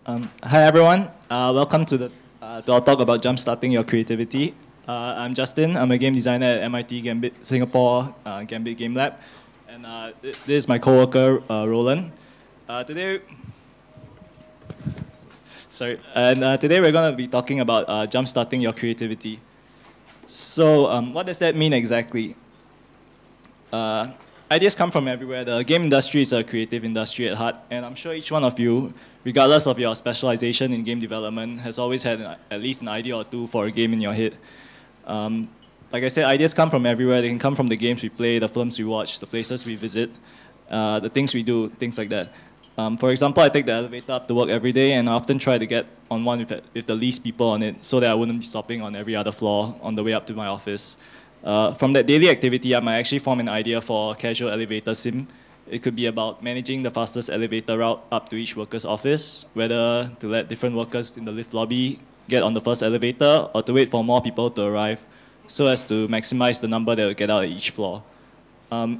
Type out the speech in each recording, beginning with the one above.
Hi everyone, welcome to our talk about jumpstarting your creativity. I'm Justin. I'm a game designer at MIT GAMBIT Singapore GAMBIT Game Lab, and this is my coworker Roland. Today we're going to be talking about jumpstarting your creativity. So what does that mean exactly? Ideas come from everywhere. The game industry is a creative industry at heart, and I'm sure each one of you, regardless of your specialization in game development, has always had at least an idea or two for a game in your head. Like I said, ideas come from everywhere. They can come from the games we play, the films we watch, the places we visit, the things we do, things like that. For example, I take the elevator up to work every day, and I often try to get on one with the least people on it so that I wouldn't be stopping on every other floor on the way up to my office. From that daily activity, I might actually form an idea for a casual elevator sim. It could be about managing the fastest elevator route up to each worker's office, whether to let different workers in the lift lobby get on the first elevator or to wait for more people to arrive so as to maximize the number that will get out at each floor.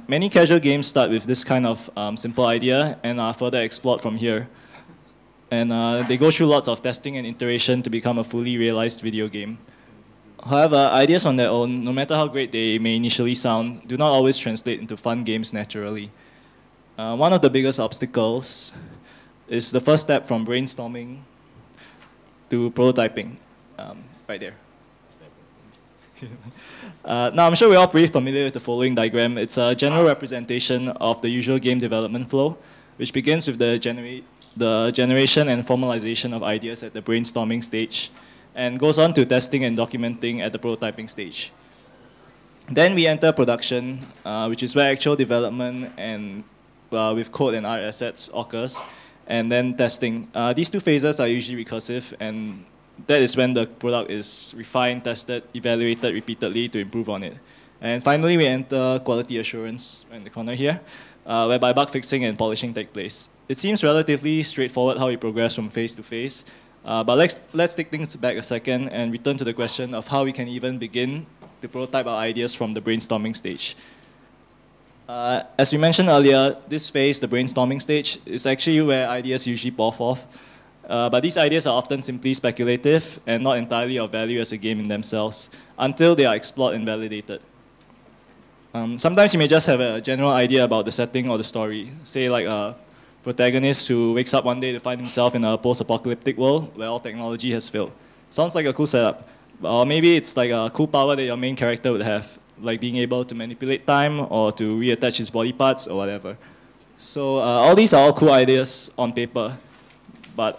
Many casual games start with this kind of simple idea and are further explored from here. And they go through lots of testing and iteration to become a fully realized video game. However, ideas on their own, no matter how great they may initially sound, do not always translate into fun games naturally. One of the biggest obstacles is the first step from brainstorming to prototyping, right there. Now, I'm sure we're all pretty familiar with the following diagram. It's a general representation of the usual game development flow, which begins with the generation and formalization of ideas at the brainstorming stage, and goes on to testing and documenting at the prototyping stage. Then we enter production, which is where actual development and with code and art assets occurs, and then testing. These two phases are usually recursive, and that is when the product is refined, tested, evaluated repeatedly to improve on it. And finally, we enter quality assurance in the corner here, whereby bug fixing and polishing take place. It seems relatively straightforward how we progress from phase to phase, but let's take things back a second and return to the question of how we can even begin to prototype our ideas from the brainstorming stage. As we mentioned earlier, this phase, the brainstorming stage, is actually where ideas usually pour forth. But these ideas are often simply speculative and not entirely of value as a game in themselves until they are explored and validated. Sometimes you may just have a general idea about the setting or the story, say like a protagonist who wakes up one day to find himself in a post-apocalyptic world where all technology has failed. Sounds like a cool setup. Or maybe it's like a cool power that your main character would have, like being able to manipulate time or to reattach his body parts or whatever. So all these are all cool ideas on paper. But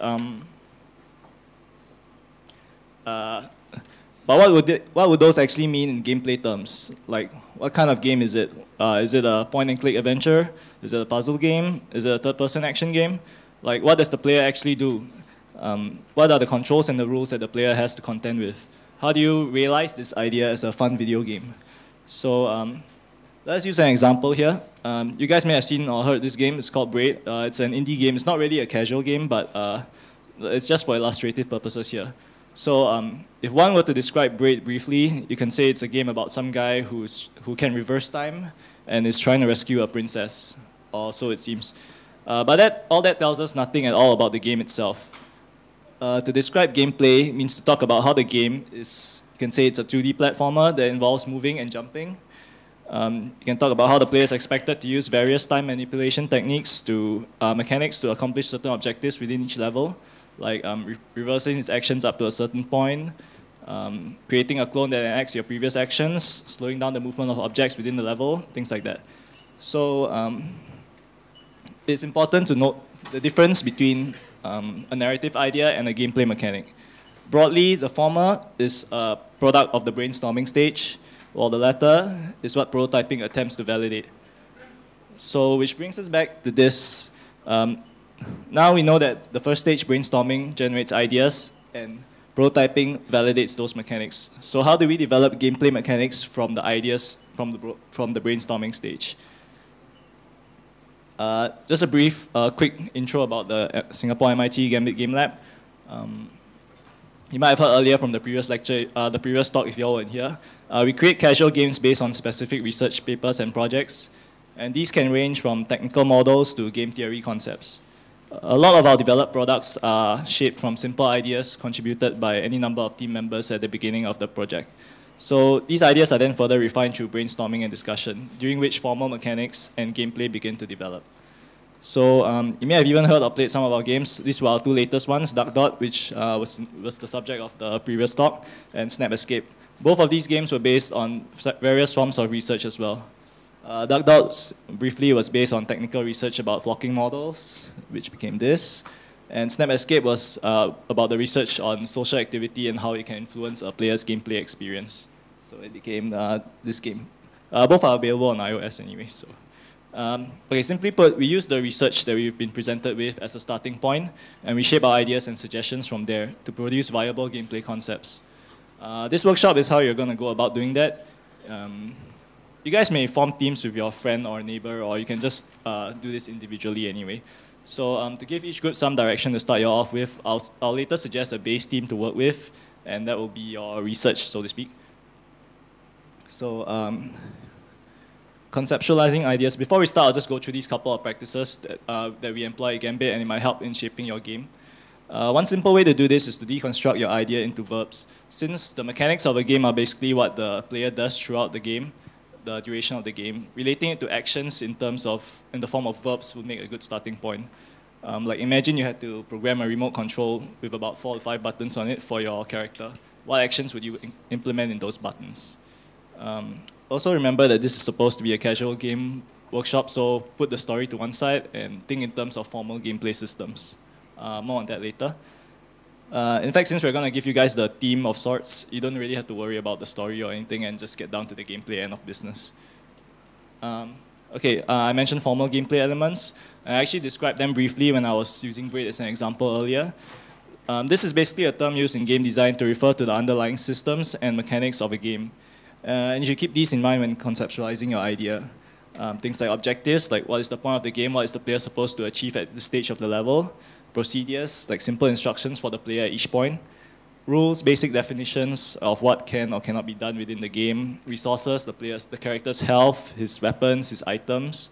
what would those actually mean in gameplay terms? Like, what kind of game is it? Is it a point-and-click adventure? Is it a puzzle game? Is it a third-person action game? Like, what does the player actually do? What are the controls and the rules that the player has to contend with? How do you realize this idea as a fun video game? So let's use an example here. You guys may have seen or heard this game. It's called Braid. It's an indie game. It's not really a casual game, but it's just for illustrative purposes here. So if one were to describe Braid briefly, you can say it's a game about some guy who can reverse time and is trying to rescue a princess, or so it seems. But all that tells us nothing at all about the game itself. To describe gameplay means to talk about how the game is. You can say it's a 2D platformer that involves moving and jumping. You can talk about how the player is expected to use various time manipulation techniques to mechanics to accomplish certain objectives within each level, like reversing his actions up to a certain point, creating a clone that enacts your previous actions, slowing down the movement of objects within the level, things like that. So it's important to note the difference between a narrative idea and a gameplay mechanic. Broadly, the former is a product of the brainstorming stage, while the latter is what prototyping attempts to validate. So, which brings us back to this. Now we know that the first stage, brainstorming, generates ideas, and prototyping validates those mechanics. So how do we develop gameplay mechanics from the ideas from the brainstorming stage? Just a brief, quick intro about the Singapore MIT GAMBIT Game Lab. You might have heard earlier from the previous lecture, the previous talk if you all weren't here. We create casual games based on specific research papers and projects, and these can range from technical models to game theory concepts. A lot of our developed products are shaped from simple ideas contributed by any number of team members at the beginning of the project. So these ideas are then further refined through brainstorming and discussion, during which formal mechanics and gameplay begin to develop. So you may have even heard or played some of our games. These were our two latest ones, Duck Dot, which was the subject of the previous talk, and Snap Escape. Both of these games were based on various forms of research as well. Duck Dot, briefly, was based on technical research about flocking models, which became this. And Snap Escape was about the research on social activity and how it can influence a player's gameplay experience. So it became this game. Both are available on iOS anyway. So, okay, simply put, we use the research that we've been presented with as a starting point, and we shape our ideas and suggestions from there to produce viable gameplay concepts. This workshop is how you're going to go about doing that. You guys may form teams with your friend or neighbor, or you can just do this individually anyway. So to give each group some direction to start you off with, I'll later suggest a base team to work with, and that will be your research, so to speak. So conceptualizing ideas. Before we start, I'll just go through these couple of practices that we employ at GAMBIT, and it might help in shaping your game. One simple way to do this is to deconstruct your idea into verbs. Since the mechanics of a game are basically what the player does throughout the game, the duration of the game, relating it to actions in the form of verbs would make a good starting point. Like imagine you had to program a remote control with about 4 to 5 buttons on it for your character. What actions would you implement in those buttons? Also remember that this is supposed to be a casual game workshop, so put the story to one side and think in terms of formal gameplay systems. More on that later. In fact, since we're going to give you guys the theme of sorts, you don't really have to worry about the story or anything and just get down to the gameplay end of business. I mentioned formal gameplay elements. I actually described them briefly when I was using Braid as an example earlier. This is basically a term used in game design to refer to the underlying systems and mechanics of a game. And you should keep these in mind when conceptualizing your idea. Things like objectives, like what is the point of the game, what is the player supposed to achieve at this stage of the level. Procedures, like simple instructions for the player at each point. Rules, basic definitions of what can or cannot be done within the game. Resources, the character's health, his weapons, his items.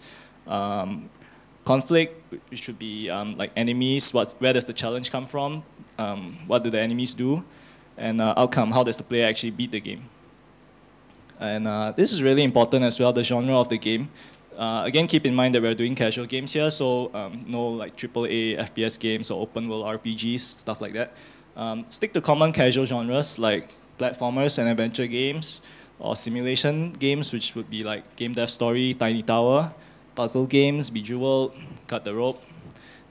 Conflict, which should be like enemies, where does the challenge come from? What do the enemies do? And outcome, how does the player actually beat the game? And this is really important as well, the genre of the game. Again, keep in mind that we're doing casual games here, so no like AAA FPS games or open world RPGs, stuff like that. Stick to common casual genres like platformers and adventure games, or simulation games, which would be like Game Dev Story, Tiny Tower, puzzle games, Bejeweled, Cut the Rope,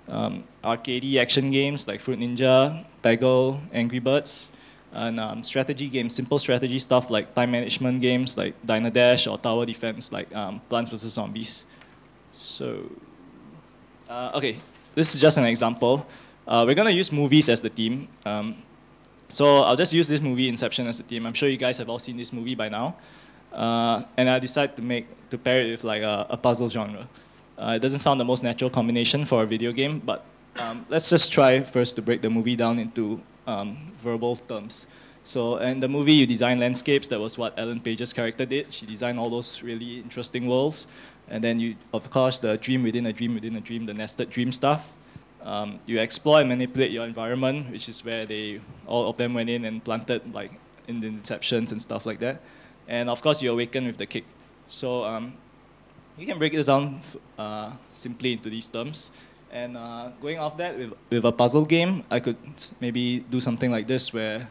arcadey action games like Fruit Ninja, Peggle, Angry Birds, and strategy games, simple strategy stuff like time management games like Dynadash or tower defense like Plants vs. Zombies. So, okay, this is just an example. We're going to use movies as the theme. So I'll just use this movie, Inception, as the theme. I'm sure you guys have all seen this movie by now. And I decided to pair it with like a puzzle genre. It doesn't sound the most natural combination for a video game, but let's just try first to break the movie down into verbal terms. So in the movie, you design landscapes. That was what Ellen Page's character did. She designed all those really interesting worlds. And then you, of course, the dream within a dream within a dream, the nested dream stuff. You explore and manipulate your environment, which is where all of them went in and planted like in the inceptions and stuff like that. And of course, you awaken with the kick. So you can break this down simply into these terms. And going off that, with a puzzle game, I could maybe do something like this, where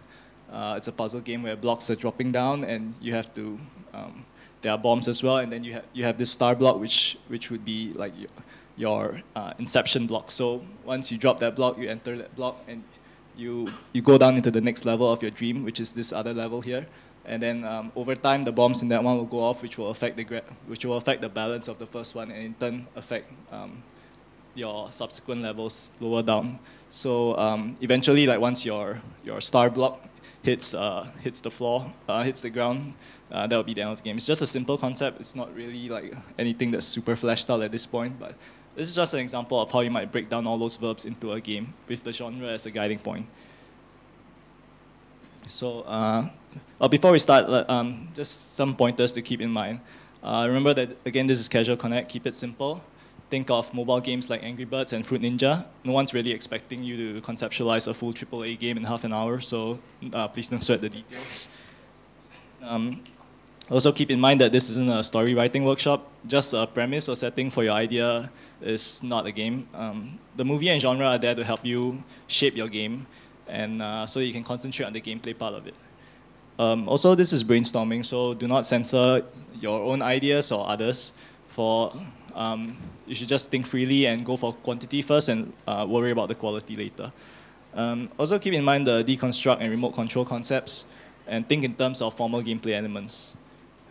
it's a puzzle game where blocks are dropping down, and you have to. There are bombs as well, and then you have this star block, which would be like your inception block. So once you drop that block, you enter that block, and you go down into the next level of your dream, which is this other level here. And then over time, the bombs in that one will go off, which will affect the balance of the first one, and in turn affect your subsequent levels lower down. So eventually, like once your star block hits the floor, hits the ground, that will be the end of the game. It's just a simple concept. It's not really like anything that's super fleshed out at this point, but this is just an example of how you might break down all those verbs into a game with the genre as a guiding point. So before we start, just some pointers to keep in mind. Remember that, again, this is Casual Connect. Keep it simple. think of mobile games like Angry Birds and Fruit Ninja. No one's really expecting you to conceptualize a full AAA game in half an hour, so please don't sweat the details. Also keep in mind that this isn't a story writing workshop. Just a premise or setting for your idea is not a game. The movie and genre are there to help you shape your game, and so you can concentrate on the gameplay part of it. Also, this is brainstorming, so do not censor your own ideas or others. You should just think freely and go for quantity first and worry about the quality later. Also keep in mind the deconstruct and remote control concepts and think in terms of formal gameplay elements.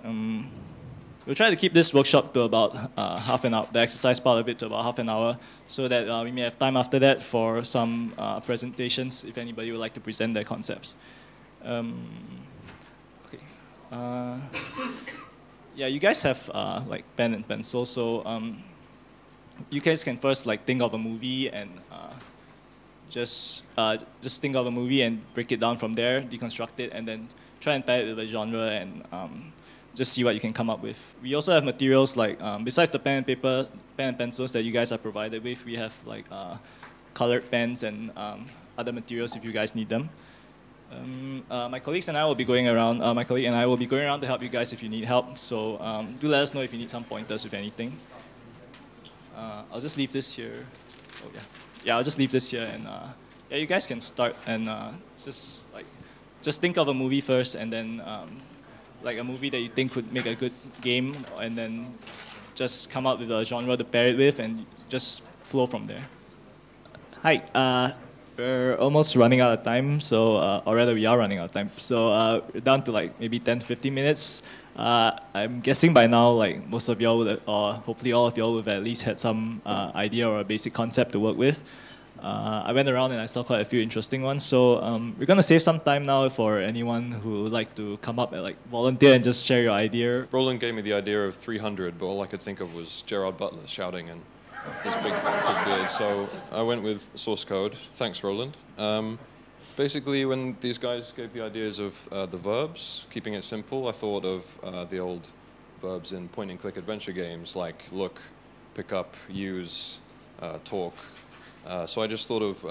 We'll try to keep this workshop to about half an hour, the exercise part of it to about half an hour, so that we may have time after that for some presentations if anybody would like to present their concepts. Okay. Yeah, you guys have like pen and pencil, so you guys can first like think of a movie and just think of a movie and break it down from there, deconstruct it, and then try and tie it with a genre and just see what you can come up with. We also have materials like, besides the pen and pencils that you guys are provided with, we have like colored pens and other materials if you guys need them. My colleagues and I will be going around. My colleague and I will be going around to help you guys if you need help. So do let us know if you need some pointers with anything. I'll just leave this here. Oh yeah, yeah. I'll just leave this here, and yeah, you guys can start and just think of a movie first, and then like a movie that you think would make a good game, and then just come up with a genre to pair it with, and just flow from there. Hi. We're almost running out of time, so or rather we are running out of time. So we're down to like maybe 10 to 15 minutes. I'm guessing by now, like most of y'all, or hopefully all of y'all, would have at least had some idea or a basic concept to work with. I went around and I saw quite a few interesting ones. So we're gonna save some time now for anyone who would like to come up and like volunteer and just share your idea. Roland gave me the idea of 300, but all I could think of was Gerard Butler shouting and his big beard. So I went with source code. Thanks, Roland. Basically, when these guys gave the ideas of the verbs, keeping it simple, I thought of the old verbs in point-and-click adventure games like look, pick up, use, talk. So I just thought of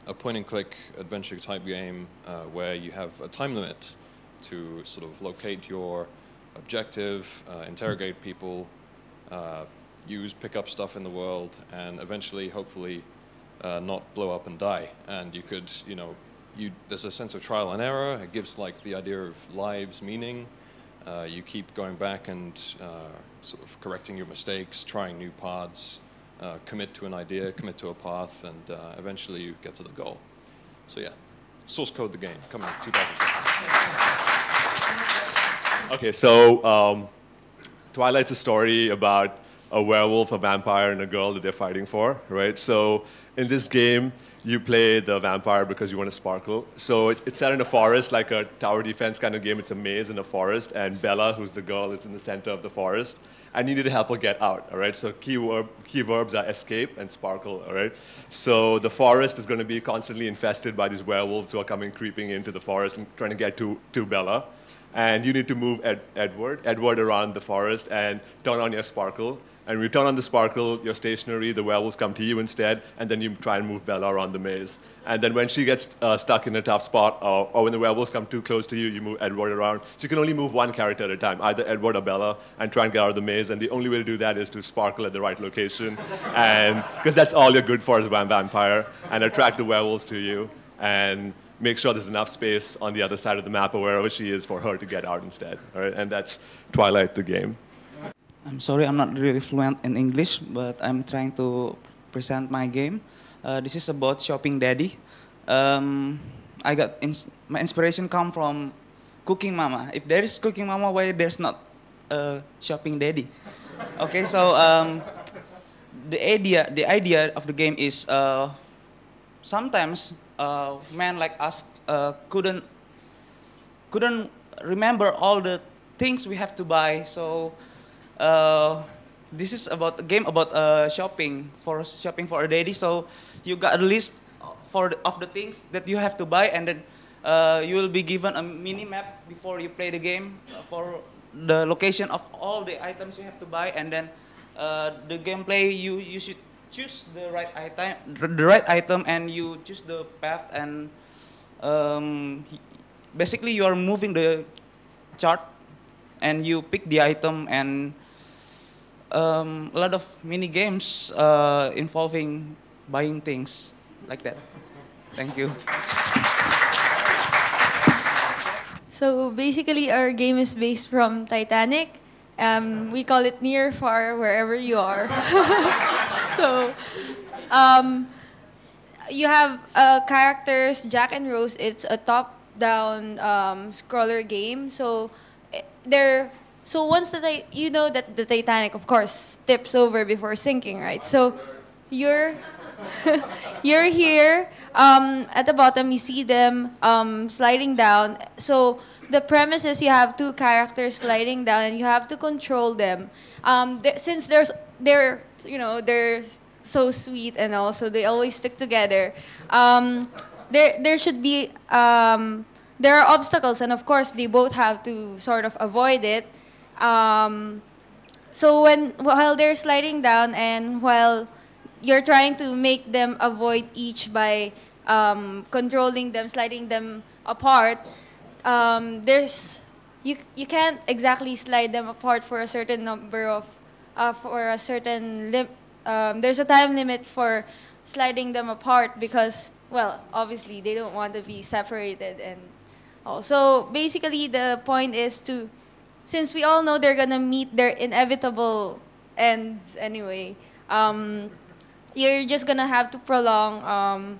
a point-and-click adventure type game where you have a time limit to sort of locate your objective, interrogate people, pick up stuff in the world, and eventually, hopefully, not blow up and die. And you could, there's a sense of trial and error. It gives like the idea of lives meaning. You keep going back and sort of correcting your mistakes, trying new paths, commit to an idea, commit to a path, and eventually you get to the goal. So yeah, source code the game, coming in 2015. Okay, so Twilight's a story about a werewolf, a vampire, and a girl that they're fighting for, right? So in this game, you play the vampire because you want to sparkle. So it's set in a forest, like a tower defense kind of game. It's a maze in a forest, and Bella, who's the girl, is in the center of the forest. And you need to help her get out, all right? So key verbs are escape and sparkle, all right? So the forest is going to be constantly infested by these werewolves who are creeping into the forest and trying to get to Bella. And you need to move Edward around the forest and turn on your sparkle. And when you turn on the sparkle, you're stationary, the werewolves come to you instead, and then you try and move Bella around the maze. And then when she gets stuck in a tough spot, or when the werewolves come too close to you, you move Edward around. So you can only move one character at a time, either Edward or Bella, and try and get out of the maze. And the only way to do that is to sparkle at the right location, and because that's all you're good for as a vampire, and attract the werewolves to you, and make sure there's enough space on the other side of the map or wherever she is for her to get out instead. All right? And that's Twilight the game. I'm sorry, I'm not really fluent in English, but I'm trying to present my game. This is about Shopping Daddy. I got my inspiration come from Cooking Mama. If there is Cooking Mama, why there's not Shopping Daddy? Okay, so the idea of the game is sometimes men like us couldn't remember all the things we have to buy. So this is about a game about shopping for a daddy. So you got a list of the things that you have to buy, and then you will be given a mini map before you play the game for the location of all the items you have to buy, and then The gameplay, you should choose the right item, and you choose the path, and basically you are moving the chart, and you pick the item, and a lot of mini games involving buying things like that. Thank you. So basically, our game is based from Titanic. We call it near, far, wherever you are. So you have characters, Jack and Rose. It's a top-down scroller game. So once you know that the Titanic, of course, tips over before sinking, right? So you're you're here at the bottom. You see them sliding down. So the premise is you have two characters sliding down, and you have to control them. Since they're so sweet, and also they always stick together. There should be there are obstacles, and of course they both have to sort of avoid it. So while they're sliding down, and while you're trying to make them avoid each by controlling them, sliding them apart. You can't exactly slide them apart for a certain number of there's a time limit for sliding them apart, because, well, obviously they don't want to be separated. And also basically the point is since we all know they're gonna meet their inevitable ends anyway, you're just gonna have to prolong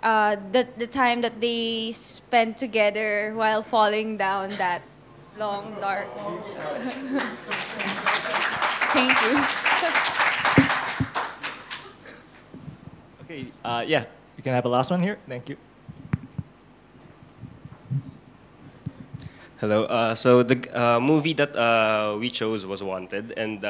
the time that they spend together while falling down that long, dark. Thank you. Okay, yeah, you can have a last one here. Thank you. Hello. So the movie that we chose was Wanted, and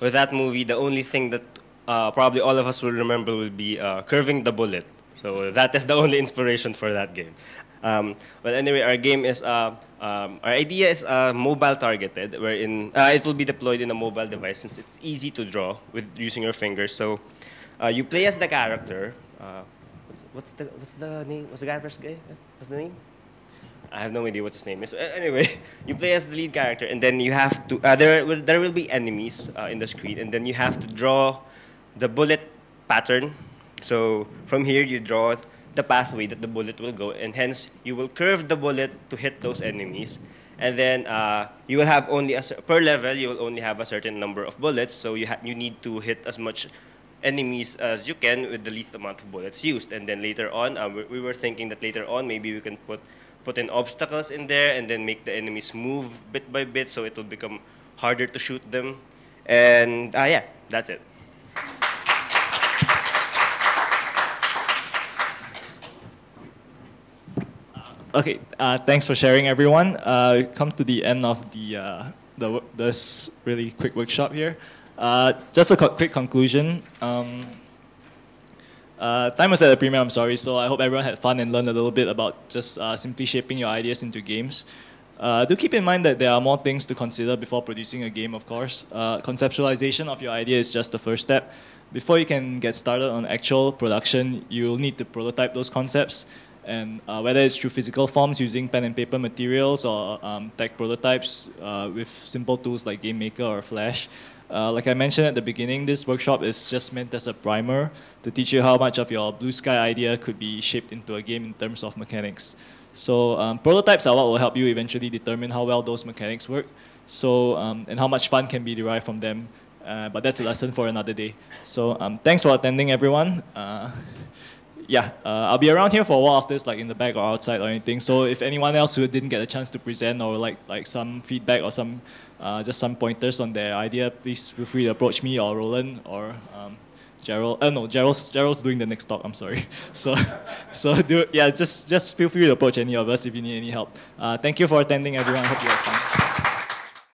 with that movie, the only thing that probably all of us will remember will be curving the bullet. So that is the only inspiration for that game. But anyway, our game is our idea is mobile targeted, wherein it will be deployed in a mobile device since it's easy to draw with using your fingers. So you play as the character. What's the name? What's the character's name? What's the name? I have no idea what his name is. Anyway, you play as the lead character, and then you have to. There will be enemies in the screen, and then you have to draw the bullet pattern. So from here, you draw the pathway that the bullet will go, and hence you will curve the bullet to hit those enemies. And then you will have only per level, you will only have a certain number of bullets. So you need to hit as much enemies as you can with the least amount of bullets used. And then later on, we were thinking that later on maybe we can put in obstacles in there and then make the enemies move bit by bit, so it will become harder to shoot them. And yeah, that's it. Okay, thanks for sharing, everyone. Come to the end of this really quick workshop here. Just a quick conclusion. Time was at a premium, I'm sorry, so I hope everyone had fun and learned a little bit about just simply shaping your ideas into games. Do keep in mind that there are more things to consider before producing a game, of course. Conceptualization of your idea is just the first step. Before you can get started on actual production, you'll need to prototype those concepts. And whether it's through physical forms using pen and paper materials or tech prototypes with simple tools like Game Maker or Flash. Like I mentioned at the beginning, this workshop is just meant as a primer to teach you how much of your blue sky idea could be shaped into a game in terms of mechanics. So prototypes are what will help you eventually determine how well those mechanics work, so and how much fun can be derived from them. But that's a lesson for another day. So thanks for attending, everyone. Yeah, I'll be around here for a while after this, like in the back or outside or anything. So if anyone else who didn't get a chance to present or like some feedback or some just some pointers on their idea, please feel free to approach me or Roland or Gerald. No, Gerald's doing the next talk. I'm sorry. So just feel free to approach any of us if you need any help. Thank you for attending, everyone. I hope you had fun.